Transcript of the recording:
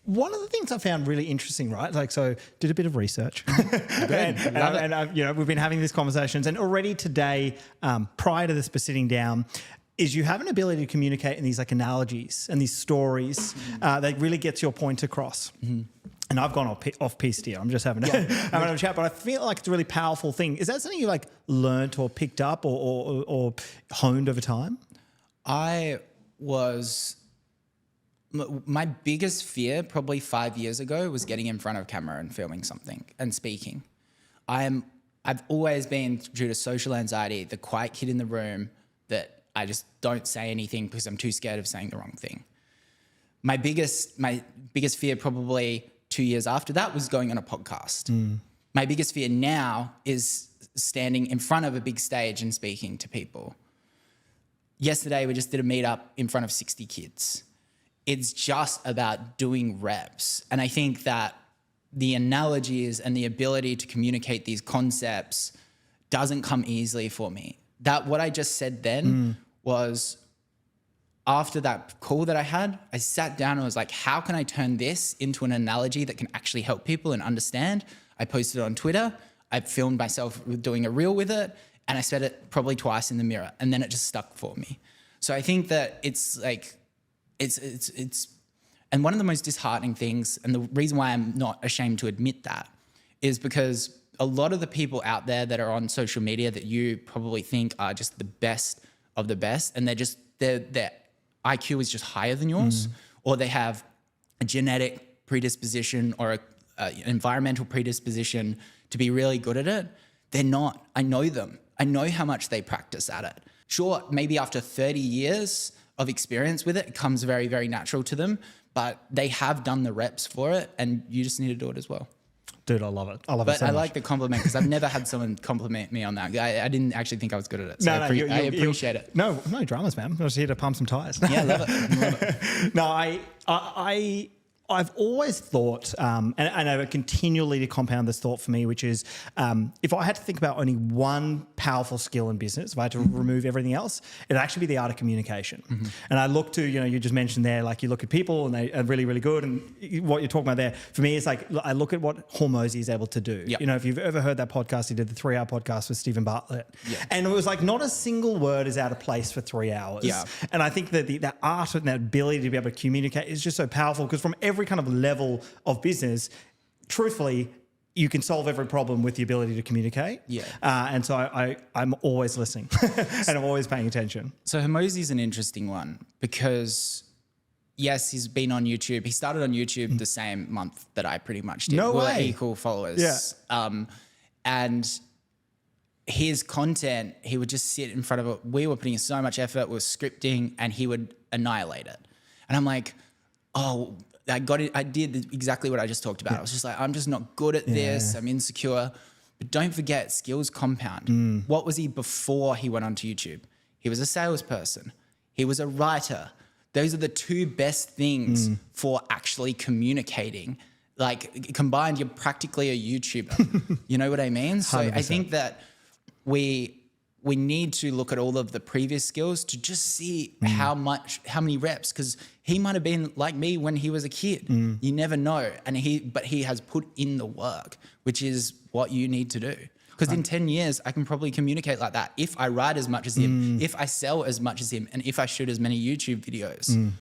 One of the things I found really interesting, right? Like, so did a bit of research, and we've been having these conversations, and already today, prior to this sitting down, is you have an ability to communicate in these like analogies and these stories that really gets your point across. And I've gone off piste here. I'm just having a chat, but I feel like it's a really powerful thing. Is that something you like learnt or picked up or honed over time? My biggest fear probably 5 years ago was getting in front of camera and filming something and speaking. I've always been, due to social anxiety, the quiet kid in the room that I just don't say anything because I'm too scared of saying the wrong thing. My biggest fear probably 2 years after that was going on a podcast. My biggest fear now is standing in front of a big stage and speaking to people. Yesterday, we just did a meetup in front of 60 kids. It's just about doing reps. And I think that the analogies and the ability to communicate these concepts doesn't come easily for me. That what I just said then was, after that call that I had, I sat down and was like, how can I turn this into an analogy that can actually help people and understand? I posted it on Twitter. I filmed myself doing a reel with it, and I said it probably twice in the mirror, and then it just stuck for me. So I think that it's like, and one of the most disheartening things, and the reason why I'm not ashamed to admit that, is because a lot of the people out there that are on social media that you probably think are just the best of the best, and their IQ is just higher than yours, or they have a genetic predisposition or an environmental predisposition to be really good at it. They're not. I know them. I know how much they practice at it. Sure, maybe after 30 years of experience with it, it comes very, very natural to them, but they have done the reps for it, and you just need to do it as well. Dude, I love it. I love it so much. much. I like the compliment because I've never had someone compliment me on that. I didn't actually think I was good at it. So I appreciate it. No dramas, man. I'm just here to pump some tires. Yeah, I love it. No, I've always thought, and I continually to compound this thought for me, which is if I had to think about only one powerful skill in business, if I had to remove everything else, it'd actually be the art of communication. And I look to, you just mentioned there, like you look at people and they are really, really good. And what you're talking about there, for me, it's like I look at what Hormozi is able to do. Yep. If you've ever heard that podcast, he did the 3-hour podcast with Stephen Bartlett. Yep. And it was like not a single word is out of place for 3 hours. Yeah. And I think that that art and that ability to be able to communicate is just so powerful, because from every kind of level of business, truthfully, you can solve every problem with the ability to communicate. Yeah. And so I'm always listening and I'm always paying attention. So Hormozi is an interesting one because, yes, he's been on YouTube. He started on YouTube the same month that I pretty much did. No way. We're equal followers. Yeah. And his content, he would just sit in front of it. We were putting in so much effort, we were scripting, and he would annihilate it. And I'm like, oh, I got it. I did exactly what I just talked about. Yeah. I was just like, I'm just not good at this. I'm insecure. But don't forget, skills compound. What was he before he went onto YouTube? He was a salesperson. He was a writer. Those are the two best things for actually communicating. Like combined, you're practically a YouTuber. You know what I mean? So 100%. I think that we need to look at all of the previous skills to just see how many reps, because he might have been like me when he was a kid. You never know. But he has put in the work, which is what you need to do. Because in 10 years, I can probably communicate like that. If I write as much as him, if I sell as much as him, and if I shoot as many YouTube videos.